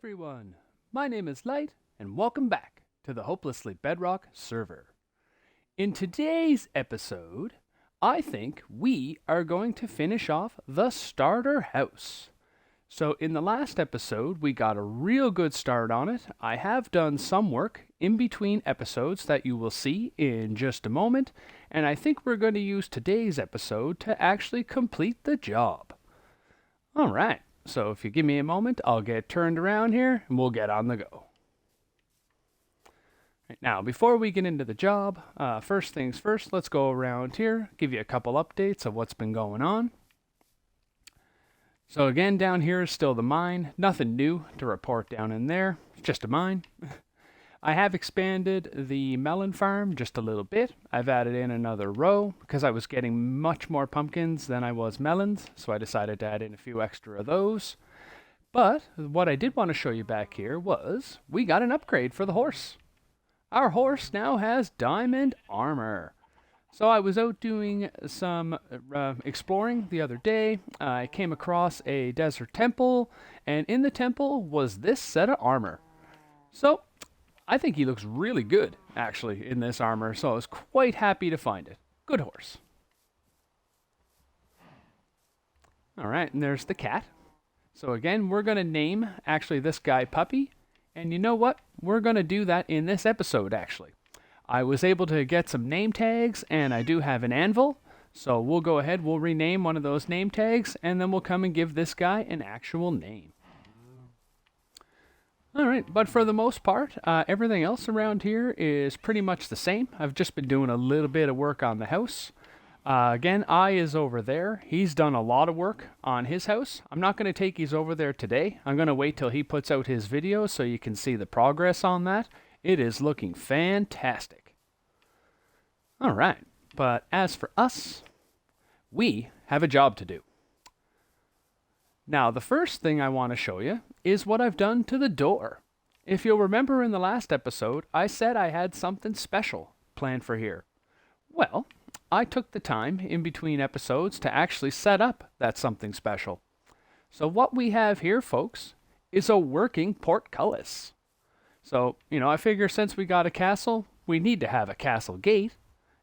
everyone, my name is Light, and welcome back to the Hopelessly Bedrock server. In today's episode, I think we are going to finish off the starter house. So in the last episode, we got a real good start on it. I have done some work in between episodes that you will see in just a moment, and I think we're going to use today's episode to actually complete the job. Alright. So if you give me a moment, I'll get turned around here and we'll get on the go. Right, now, before we get into the job, first things first, let's go around here, give you a couple updates of what's been going on. So again, down here is still the mine. Nothing new to report down in there. It's just a mine. I have expanded the melon farm just a little bit. I've added in another row because I was getting much more pumpkins than I was melons, so I decided to add in a few extra of those. But what I did want to show you back here was we got an upgrade for the horse. Our horse now has diamond armor. So I was out doing some exploring the other day. I came across a desert temple, and in the temple was this set of armor. So I think he looks really good, actually, in this armor, so I was quite happy to find it. Good horse. Alright, and there's the cat. So again, we're going to name, actually, this guy Puppy. And you know what? We're going to do that in this episode, actually. I was able to get some name tags, and I do have an anvil. So we'll go ahead, we'll rename one of those name tags, and then we'll come and give this guy an actual name. Alright, but for the most part, everything else around here is pretty much the same. I've just been doing a little bit of work on the house. Again, I is over there. He's done a lot of work on his house. I'm not going to take his over there today. I'm going to wait till he puts out his video so you can see the progress on that. It is looking fantastic. Alright, but as for us, we have a job to do. Now, the first thing I want to show you is what I've done to the door. If you'll remember in the last episode, I said I had something special planned for here. Well, I took the time in between episodes to actually set up that something special. So what we have here, folks, is a working portcullis. So, I figure since we got a castle, we need to have a castle gate,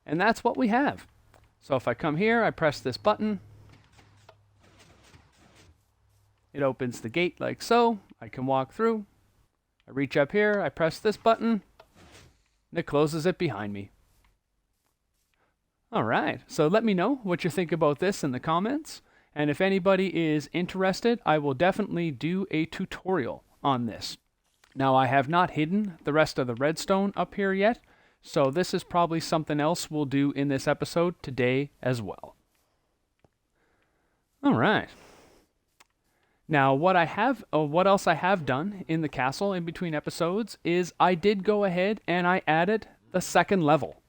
and that's what we have. So if I come here, I press this button. It opens the gate like so. I can walk through. I reach up here, I press this button, and it closes it behind me. Alright, so let me know what you think about this in the comments. And if anybody is interested, I will definitely do a tutorial on this. Now, I have not hidden the rest of the redstone up here yet, so this is probably something else we'll do in this episode today as well. Alright. Now, what else I have done in the castle in between episodes is I did go ahead and I added the second level.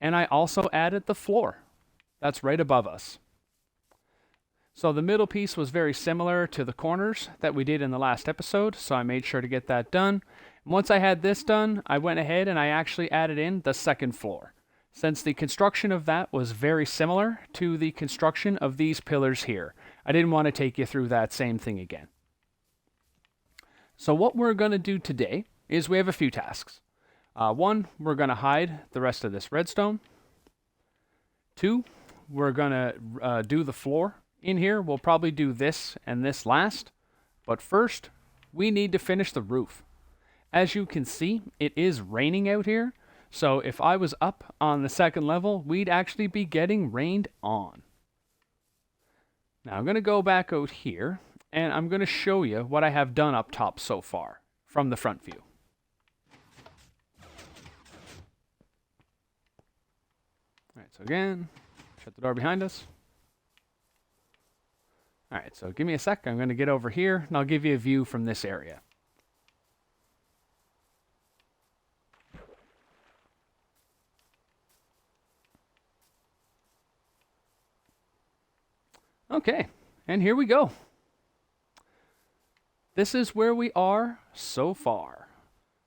And I also added the floor. That's right above us. So the middle piece was very similar to the corners that we did in the last episode, so I made sure to get that done. Once I had this done, I went ahead and I actually added in the second floor, since the construction of that was very similar to the construction of these pillars here. I didn't want to take you through that same thing again. So what we're going to do today is we have a few tasks. One, we're going to hide the rest of this redstone. Two, we're going to do the floor in here. We'll probably do this and this last. But first, we need to finish the roof. As you can see, it is raining out here. So if I was up on the second level, we'd actually be getting rained on. Now I'm going to go back out here, and I'm going to show you what I have done up top so far from the front view. Alright, so again, shut the door behind us. Alright, so give me a sec. I'm going to get over here, and I'll give you a view from this area. Okay, and here we go. This is where we are so far.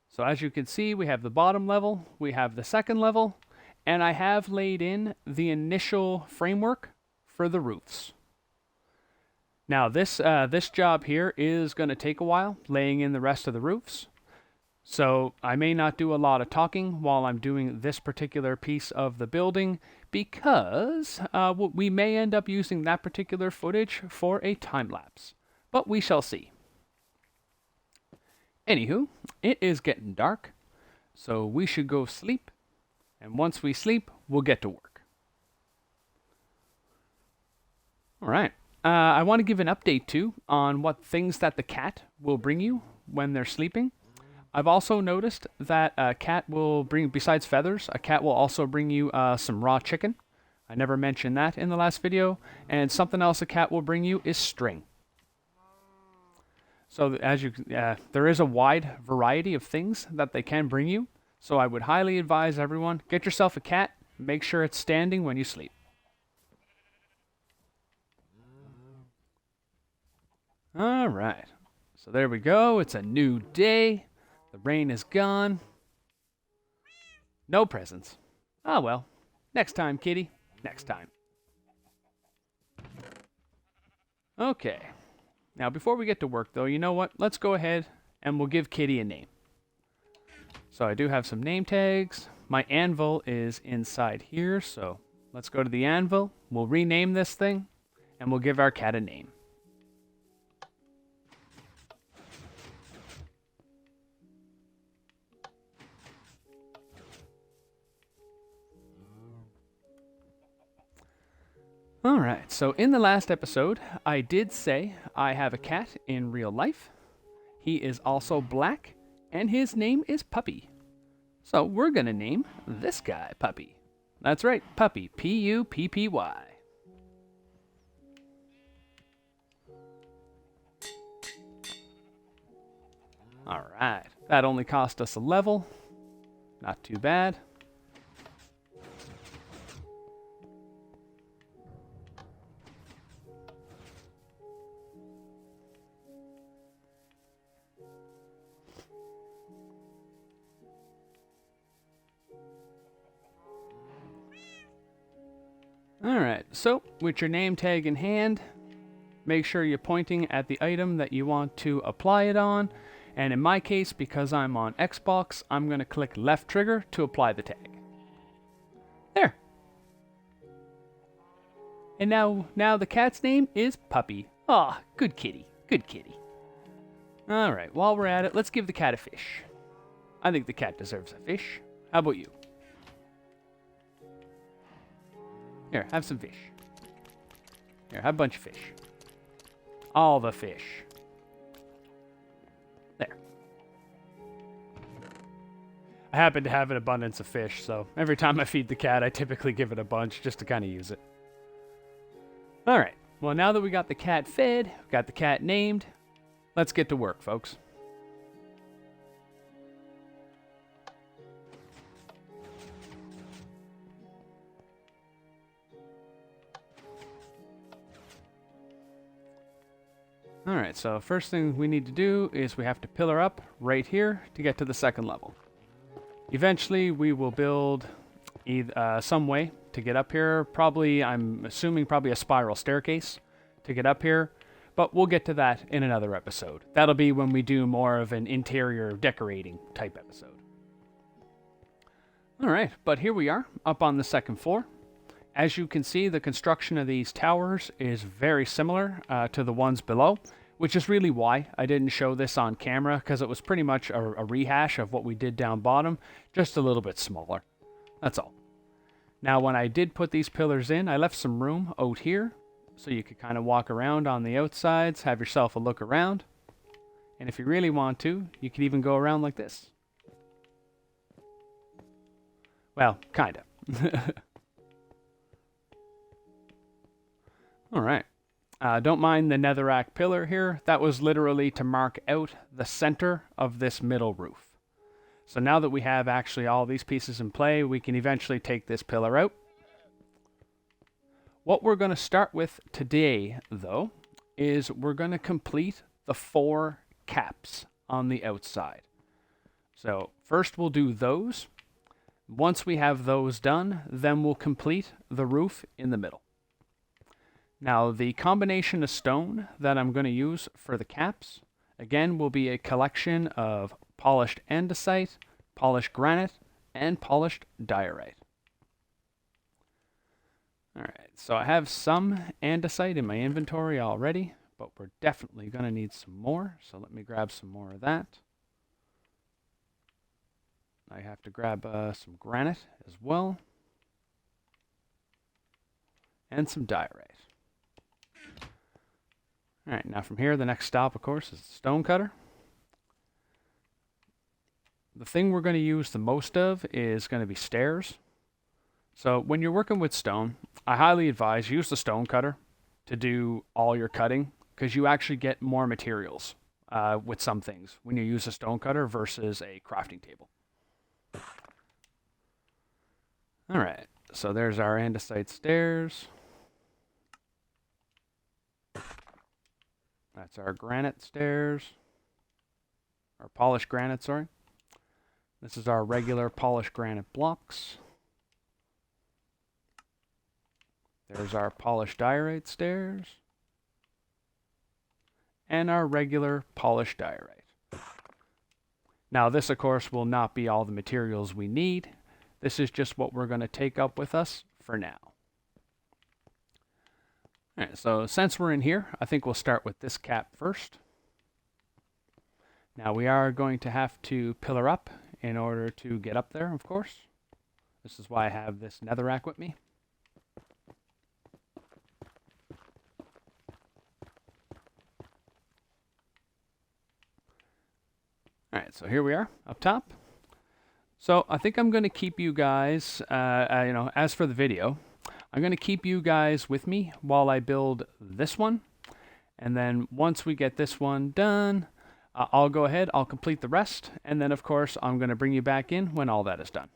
So as you can see, we have the bottom level, we have the second level, and I have laid in the initial framework for the roofs. Now this job here is going to take a while, laying in the rest of the roofs. So I may not do a lot of talking while I'm doing this particular piece of the building because we may end up using that particular footage for a time lapse. But we shall see. Anywho, it is getting dark, so we should go sleep. And once we sleep, we'll get to work. All right. I want to give an update too on what things that the cat will bring you when they're sleeping. I've also noticed that a cat will bring, besides feathers, a cat will also bring you some raw chicken. I never mentioned that in the last video. And something else a cat will bring you is string. So as you, there is a wide variety of things that they can bring you. So I would highly advise everyone, get yourself a cat, make sure it's standing when you sleep. All right, so there we go. It's a new day. The rain is gone. No presents. Ah, well. Next time, kitty. Next time. Okay. Now, before we get to work, though, you know what? Let's go ahead and we'll give Kitty a name. So I do have some name tags. My anvil is inside here, so let's go to the anvil. We'll rename this thing, and we'll give our cat a name. Alright, so in the last episode, I did say I have a cat in real life. He is also black, and his name is Puppy. So we're gonna name this guy Puppy. That's right, Puppy. Puppy. Alright, that only cost us a level. Not too bad. Alright, so with your name tag in hand, make sure you're pointing at the item that you want to apply it on. And in my case, because I'm on Xbox, I'm going to click left trigger to apply the tag. There. And now the cat's name is Puppy. Ah, good kitty. Good kitty. Alright, while we're at it, let's give the cat a fish. I think the cat deserves a fish. How about you? Here, have some fish. Here, have a bunch of fish. All the fish. There. I happen to have an abundance of fish, so every time I feed the cat, I typically give it a bunch just to kind of use it. Alright, well now that we got the cat fed, got the cat named, let's get to work, folks. Alright, so first thing we need to do is we have to pillar up right here to get to the second level. Eventually we will build some way to get up here. Probably, I'm assuming probably a spiral staircase to get up here. But we'll get to that in another episode. That'll be when we do more of an interior decorating type episode. Alright, but here we are up on the second floor. As you can see, the construction of these towers is very similar to the ones below, which is really why I didn't show this on camera, because it was pretty much a rehash of what we did down bottom, just a little bit smaller. That's all. Now, when I did put these pillars in, I left some room out here, so you could kind of walk around on the outsides, have yourself a look around. And if you really want to, you could even go around like this. Well, kind of. Alright. Don't mind the netherrack pillar here. That was literally to mark out the center of this middle roof. So now that we have actually all these pieces in play, we can eventually take this pillar out. What we're going to start with today, though, is we're going to complete the 4 caps on the outside. So first we'll do those. Once we have those done, then we'll complete the roof in the middle. Now the combination of stone that I'm going to use for the caps, again, will be a collection of polished andesite, polished granite, and polished diorite. Alright, so I have some andesite in my inventory already, but we're definitely going to need some more, so let me grab some more of that. I have to grab some granite as well, and some diorite. Alright, now from here, the next stop, of course, is the stone cutter. The thing we're going to use the most of is going to be stairs. So when you're working with stone, I highly advise use the stone cutter to do all your cutting, because you actually get more materials with some things when you use a stone cutter versus a crafting table. Alright, so there's our andesite stairs. That's our granite stairs. Or polished granite, sorry. This is our regular polished granite blocks. There's our polished diorite stairs. And our regular polished diorite. Now this, of course, will not be all the materials we need. This is just what we're going to take up with us for now. Alright, so since we're in here, I think we'll start with this cap first. Now we are going to have to pillar up in order to get up there, of course. This is why I have this netherrack with me. Alright, so here we are, up top. So I think I'm going to keep you guys, as for the video, I'm going to keep you guys with me while I build this one. And then once we get this one done, I'll go ahead, I'll complete the rest. And then, of course, I'm going to bring you back in when all that is done.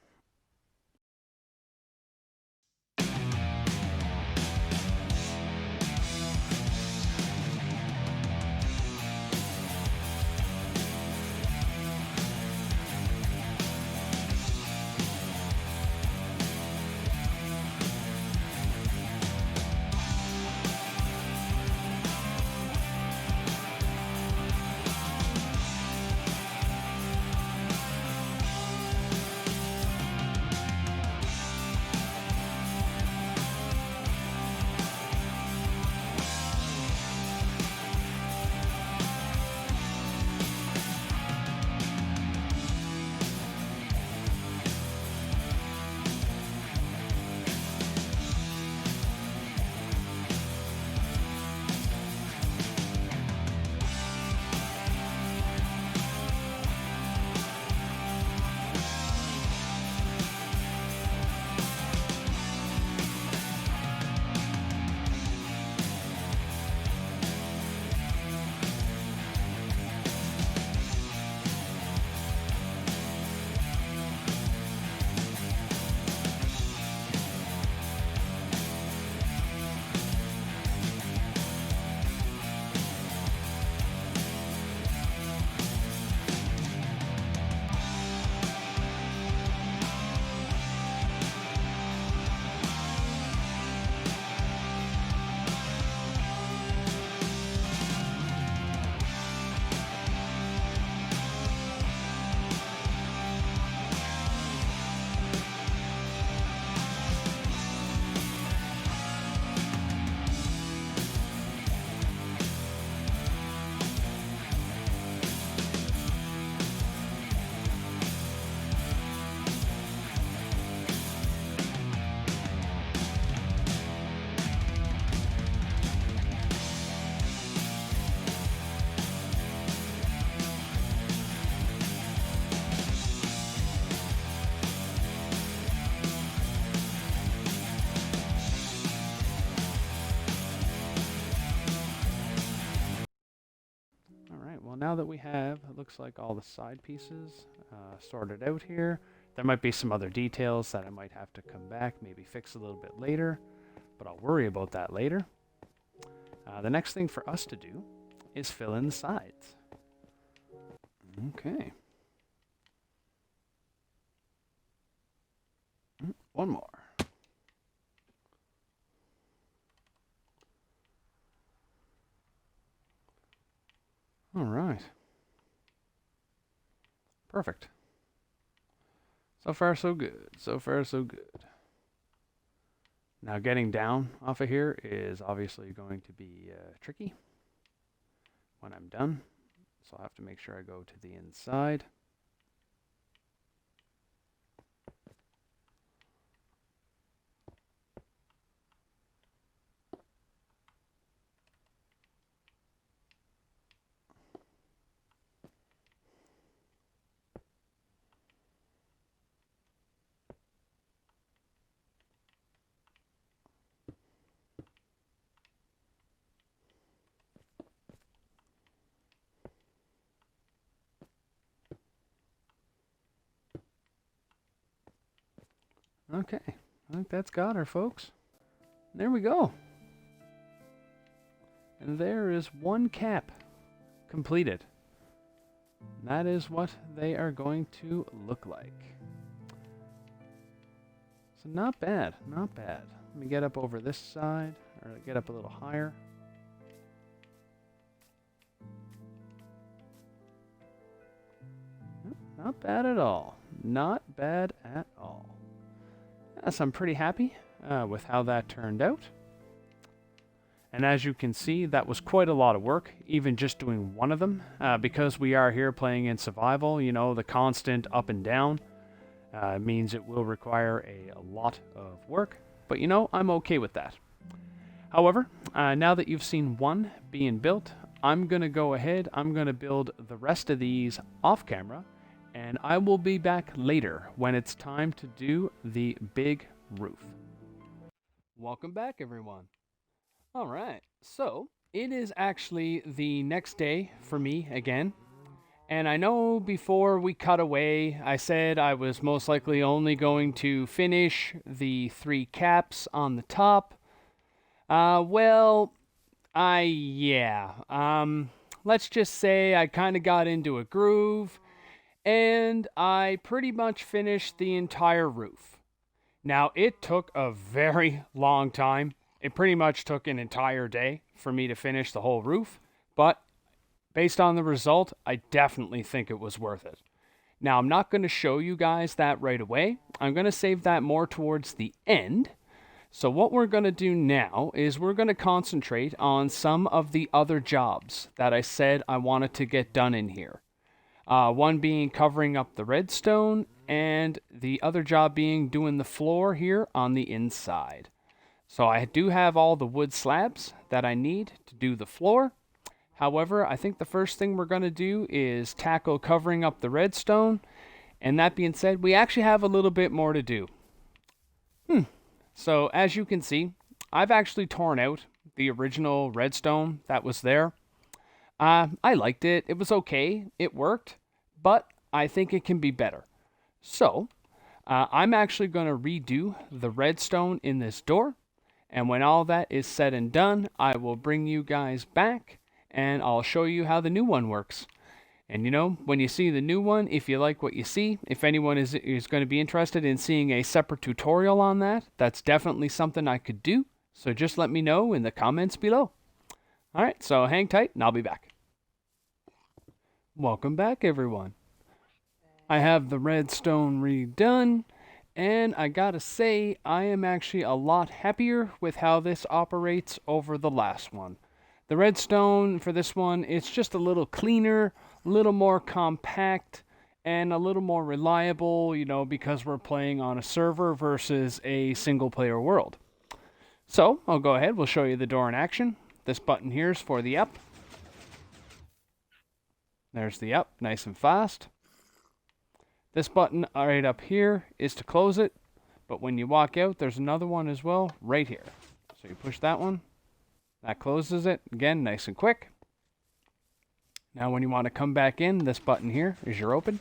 Well, now that we have, it looks like all the side pieces sorted out here, there might be some other details that I might have to come back, maybe fix a little bit later, but I'll worry about that later. The next thing for us to do is fill in the sides. Okay. One more. All right. Perfect. So far, so good. So far, so good. Now, getting down off of here is obviously going to be tricky when I'm done. So I'll have to make sure I go to the inside. Okay, I think that's got her, folks. There we go. And there is one cap completed. That is what they are going to look like. So not bad, not bad. Let me get up over this side, or get up a little higher. Not bad at all. Not bad at all. Yes, I'm pretty happy with how that turned out. And as you can see, that was quite a lot of work, even just doing one of them. Because we are here playing in survival, you know, the constant up and down means it will require a lot of work. But you know, I'm okay with that. However, now that you've seen one being built, I'm going to go ahead, I'm going to build the rest of these off camera. And I will be back later when it's time to do the big roof. Welcome back, everyone. All right, so it is actually the next day for me again. And I know before we cut away, I said I was most likely only going to finish the 3 caps on the top. Let's just say I kind of got into a groove. And I pretty much finished the entire roof. Now, it took a very long time. It pretty much took an entire day for me to finish the whole roof. But based on the result, I definitely think it was worth it. Now, I'm not going to show you guys that right away. I'm going to save that more towards the end. So what we're going to do now is we're going to concentrate on some of the other jobs that I said I wanted to get done in here. One being covering up the redstone, and the other job being doing the floor here on the inside. So I do have all the wood slabs that I need to do the floor. However, I think the first thing we're going to do is tackle covering up the redstone. And that being said, we actually have a little bit more to do. So as you can see, I've actually torn out the original redstone that was there. I liked it. It was okay. It worked. But I think it can be better. So, I'm actually going to redo the redstone in this door. And when all that is said and done, I will bring you guys back. And I'll show you how the new one works. And you know, when you see the new one, if you like what you see, if anyone is going to be interested in seeing a separate tutorial on that, that's definitely something I could do. So just let me know in the comments below. Alright, so hang tight and I'll be back. Welcome back, everyone. I have the redstone redone, and I gotta say, I am actually a lot happier with how this operates over the last one. The redstone for this one, it's just a little cleaner, a little more compact, and a little more reliable, you know, because we're playing on a server versus a single-player world. So, I'll go ahead, we'll show you the door in action. This button here is for the up. There's the up, nice and fast. This button right up here is to close it, but when you walk out, there's another one as well right here. So you push that one, that closes it, again, nice and quick. Now when you want to come back in, this button here is your open.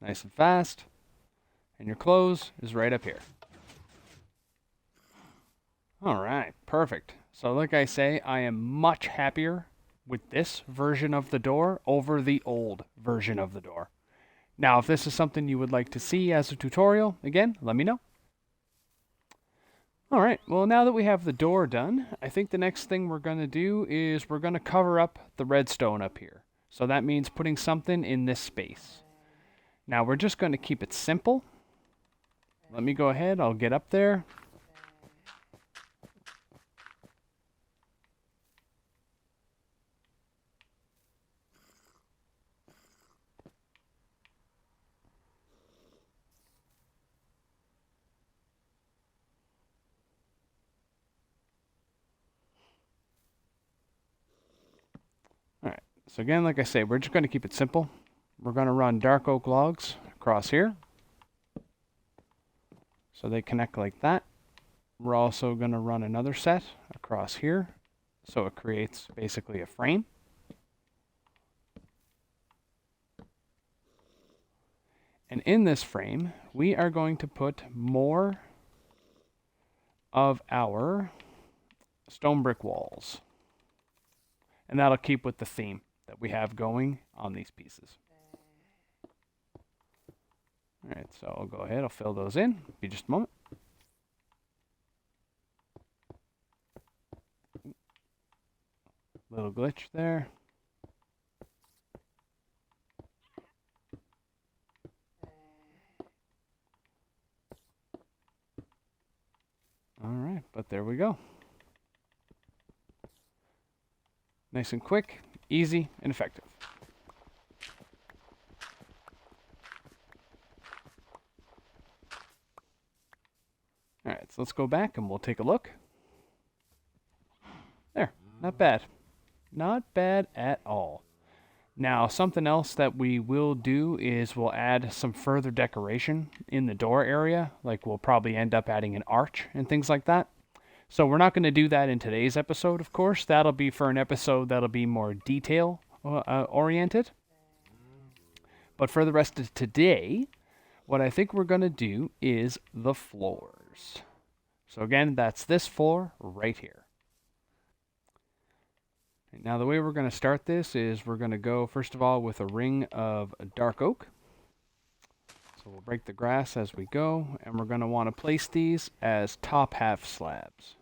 Nice and fast. And your close is right up here. Alright, perfect. So like I say, I am much happier with this version of the door over the old version of the door. Now, if this is something you would like to see as a tutorial, again, let me know. All right, well, now that we have the door done, I think the next thing we're going to do is we're going to cover up the redstone up here. So that means putting something in this space. Now we're just going to keep it simple. Let me go ahead, I'll get up there. All right, so again, like I say, we're just going to keep it simple. We're going to run dark oak logs across here. So they connect like that. We're also going to run another set across here. So it creates basically a frame. And in this frame, we are going to put more of our stone brick walls. And that'll keep with the theme that we have going on these pieces. All right, so I'll go ahead, I'll fill those in. Be just a moment. Little glitch there. All right, but there we go. Nice and quick, easy, and effective. All right, so let's go back and we'll take a look. There, not bad. Not bad at all. Now, something else that we will do is we'll add some further decoration in the door area. Like we'll probably end up adding an arch and things like that. So we're not going to do that in today's episode, of course. That'll be for an episode that'll be more detail oriented. But for the rest of today, what I think we're going to do is the floors. So again, that's this floor right here. Now the way we're going to start this is we're going to go first of all with a ring of dark oak. So we'll break the grass as we go, and we're going to want to place these as top half slabs.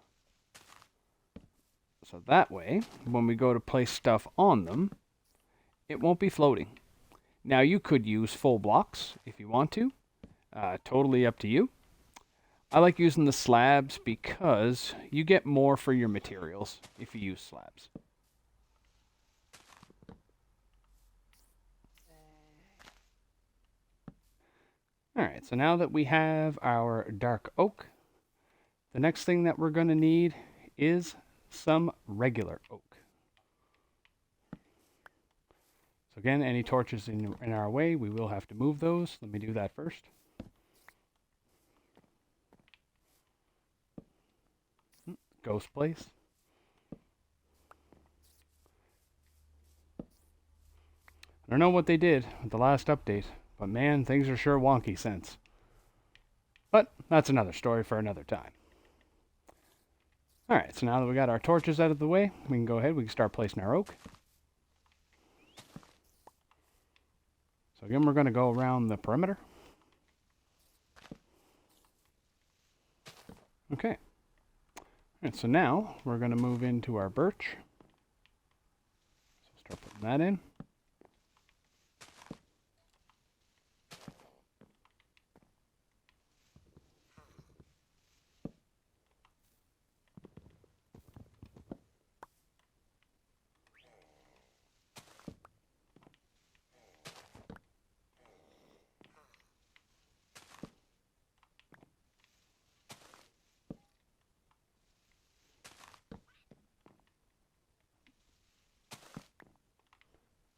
So that way, when we go to place stuff on them, it won't be floating. Now you could use full blocks if you want to. Totally up to you. I like using the slabs because you get more for your materials if you use slabs. Alright, so now that we have our dark oak, the next thing that we're going to need is some regular oak. So again, any torches in our way, we will have to move those. Let me do that first. Ghost place. I don't know what they did with the last update, but man, things are sure wonky since. But that's another story for another time. Alright, so now that we got our torches out of the way, we can go ahead, we can start placing our oak. So again, we're going to go around the perimeter. Okay. Alright, so now we're going to move into our birch. So start putting that in.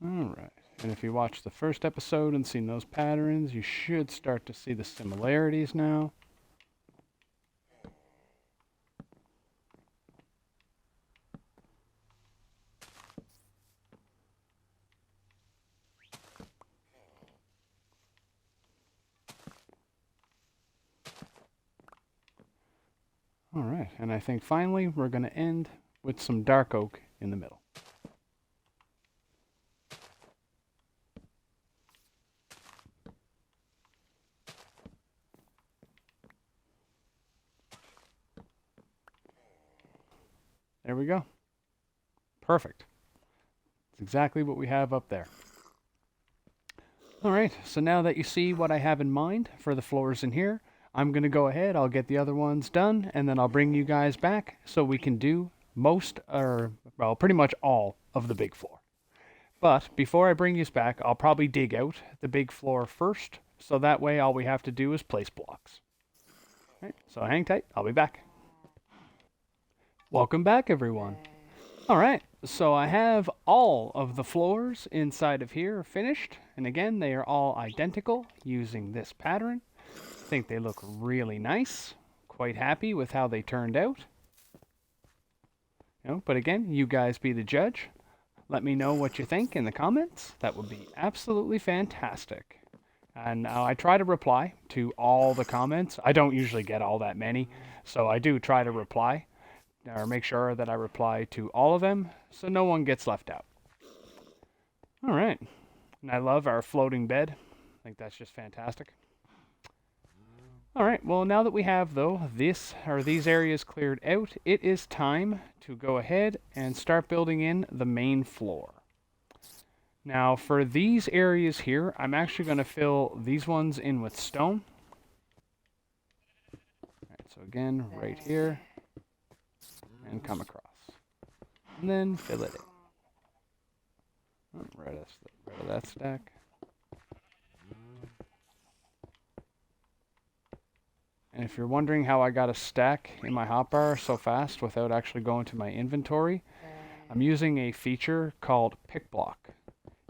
Alright, and if you watched the first episode and seen those patterns, you should start to see the similarities now. Alright, and I think finally we're going to end with some dark oak in the middle. There we go. Perfect. It's exactly what we have up there. All right, so now that you see what I have in mind for the floors in here, I'm going to go ahead, I'll get the other ones done, and then I'll bring you guys back so we can do most, or, well, pretty much all of the big floor. But before I bring you back, I'll probably dig out the big floor first, so that way all we have to do is place blocks. All right, so hang tight, I'll be back. Welcome back, everyone. All right, so I have all of the floors inside of here finished, and again, they are all identical using this pattern. I think they look really nice. Quite happy with how they turned out. But again, you guys be the judge. Let me know what you think in the comments. That would be absolutely fantastic. And I try to reply to all the comments. I don't usually get all that many, so I do try to reply, or make sure that I reply to all of them, so no one gets left out. All right. And I love our floating bed. I think that's just fantastic. All right, well, now that we have, though, these areas cleared out, it is time to go ahead and start building in the main floor. Now, for these areas here, I'm actually going to fill these ones in with stone. All right, so again, right here, and come across. And then fill it in. Oh, right of that stack. And if you're wondering how I got a stack in my hotbar so fast without actually going to my inventory, I'm using a feature called Pick Block.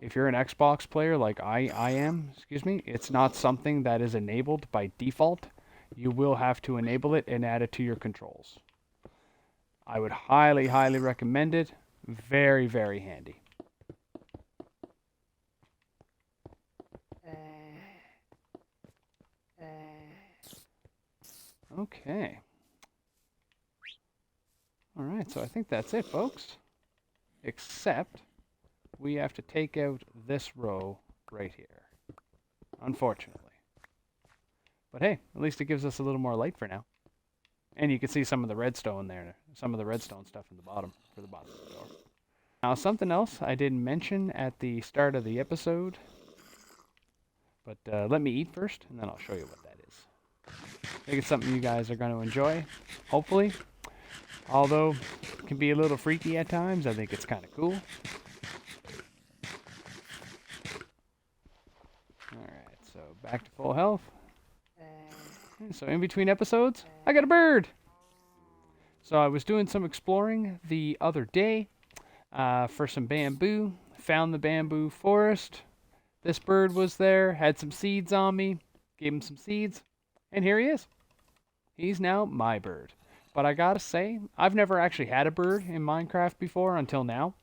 If you're an Xbox player like I am, it's not something that is enabled by default. You will have to enable it and add it to your controls. I would highly, highly recommend it. Very, very handy. Okay. All right, so I think that's it, folks. Except we have to take out this row right here, unfortunately. But hey, at least it gives us a little more light for now. And you can see some of the redstone there, some of the redstone stuff in the bottom, for the bottom of the door. Now, something else I didn't mention at the start of the episode, but let me eat first, and then I'll show you what that is. I think it's something you guys are going to enjoy, hopefully. Although it can be a little freaky at times, I think it's kind of cool. Alright, so back to full health. So in between episodes, I got a bird! So I was doing some exploring the other day for some bamboo. Found the bamboo forest. This bird was there, had some seeds on me. Gave him some seeds. And here he is. He's now my bird. But I gotta say, I've never actually had a bird in Minecraft before until now.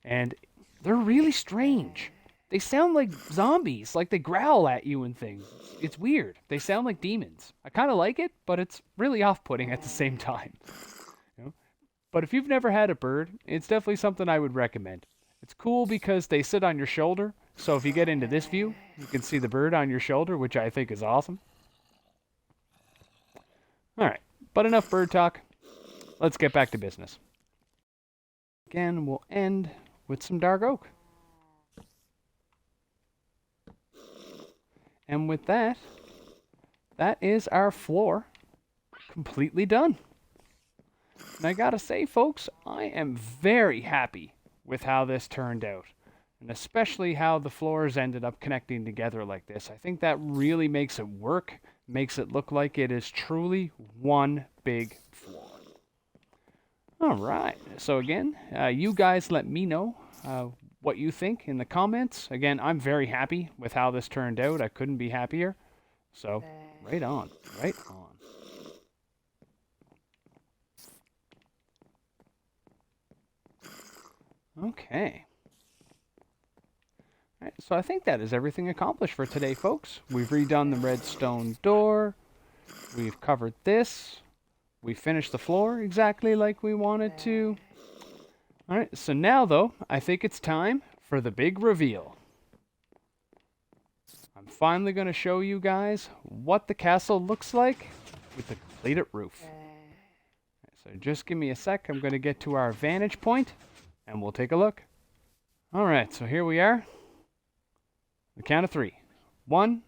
And they're really strange. They sound like zombies, like they growl at you and things. It's weird. They sound like demons. I kind of like it, but it's really off-putting at the same time. But if you've never had a bird, it's definitely something I would recommend. It's cool because they sit on your shoulder, so if you get into this view, you can see the bird on your shoulder, which I think is awesome. Alright, but enough bird talk. Let's get back to business. Again, we'll end with some dark oak. And with that, that is our floor completely done. And I gotta say, folks, I am very happy with how this turned out. And especially how the floors ended up connecting together like this. I think that really makes it work, makes it look like it is truly one big floor. Alright, so again, you guys let me know what you think in the comments. Again, I'm very happy with how this turned out. I couldn't be happier. So, right on, right on. Okay. All right, so I think that is everything accomplished for today, folks. We've redone the redstone door. We've covered this. We finished the floor exactly like we wanted to. All right, so now, though, I think it's time for the big reveal. I'm finally going to show you guys what the castle looks like with the completed roof. So just give me a sec. I'm going to get to our vantage point, and we'll take a look. All right, so here we are. The count of 3. 1,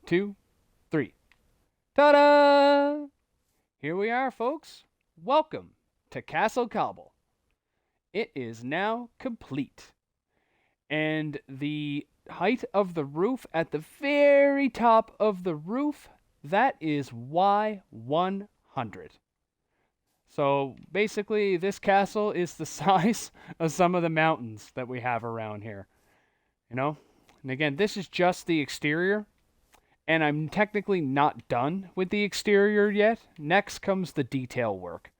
2, 3. Ta-da! Here we are, folks. Welcome to Castle Cobble. It is now complete. And the height of the roof at the very top of the roof, that is Y100. So basically, this castle is the size of some of the mountains that we have around here. You know? And again, this is just the exterior. And I'm technically not done with the exterior yet. Next comes the detail work.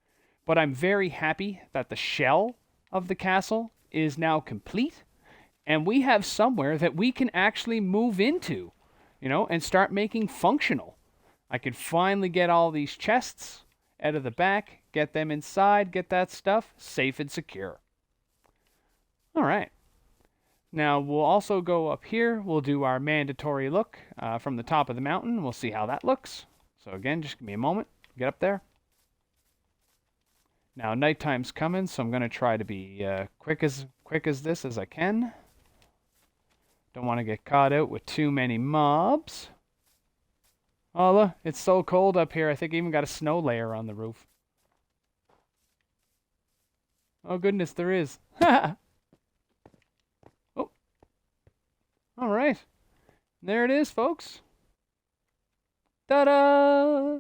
But I'm very happy that the shell of the castle is now complete. And we have somewhere that we can actually move into, you know, and start making functional. I could finally get all these chests out of the back, get them inside, get that stuff safe and secure. All right. Now, we'll also go up here. We'll do our mandatory look from the top of the mountain. We'll see how that looks. So again, just give me a moment. Get up there. Now, nighttime's coming, so I'm going to try to be quick as this as I can. Don't want to get caught out with too many mobs. Oh, look, it's so cold up here. I think I even got a snow layer on the roof. Oh, goodness, there is. Oh. All right. There it is, folks. Ta-da!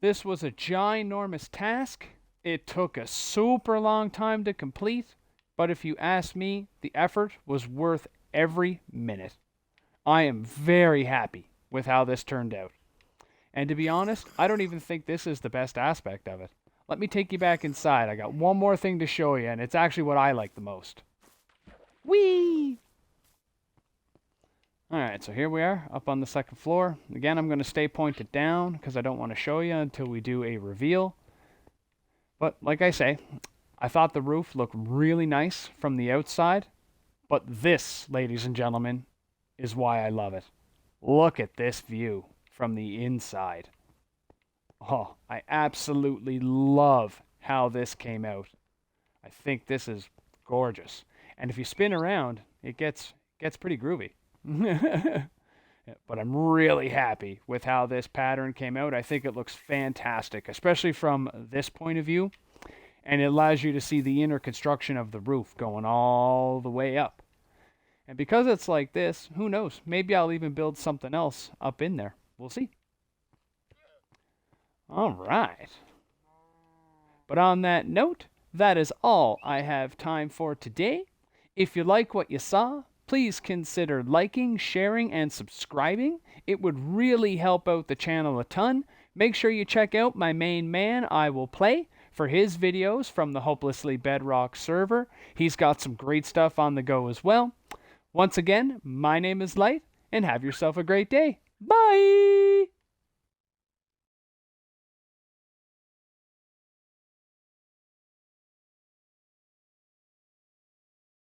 This was a ginormous task. It took a super long time to complete. But if you ask me, the effort was worth every minute. I am very happy with how this turned out. And to be honest, I don't even think this is the best aspect of it. Let me take you back inside. I got one more thing to show you, and it's actually what I like the most. Whee! Alright, so here we are, up on the second floor. Again, I'm going to stay pointed down, because I don't want to show you until we do a reveal. But, like I say, I thought the roof looked really nice from the outside. But this, ladies and gentlemen, is why I love it. Look at this view from the inside. Oh, I absolutely love how this came out. I think this is gorgeous. And if you spin around, it gets pretty groovy. But I'm really happy with how this pattern came out. I think it looks fantastic, especially from this point of view. And it allows you to see the inner construction of the roof going all the way up. And because it's like this, who knows? Maybe I'll even build something else up in there. We'll see. All right. But on that note, that is all I have time for today. If you like what you saw, please consider liking, sharing, and subscribing. It would really help out the channel a ton. Make sure you check out my main man, I Will Play, for his videos from the Hopelessly Bedrock server. He's got some great stuff on the go as well. Once again, my name is Light, and have yourself a great day. Bye!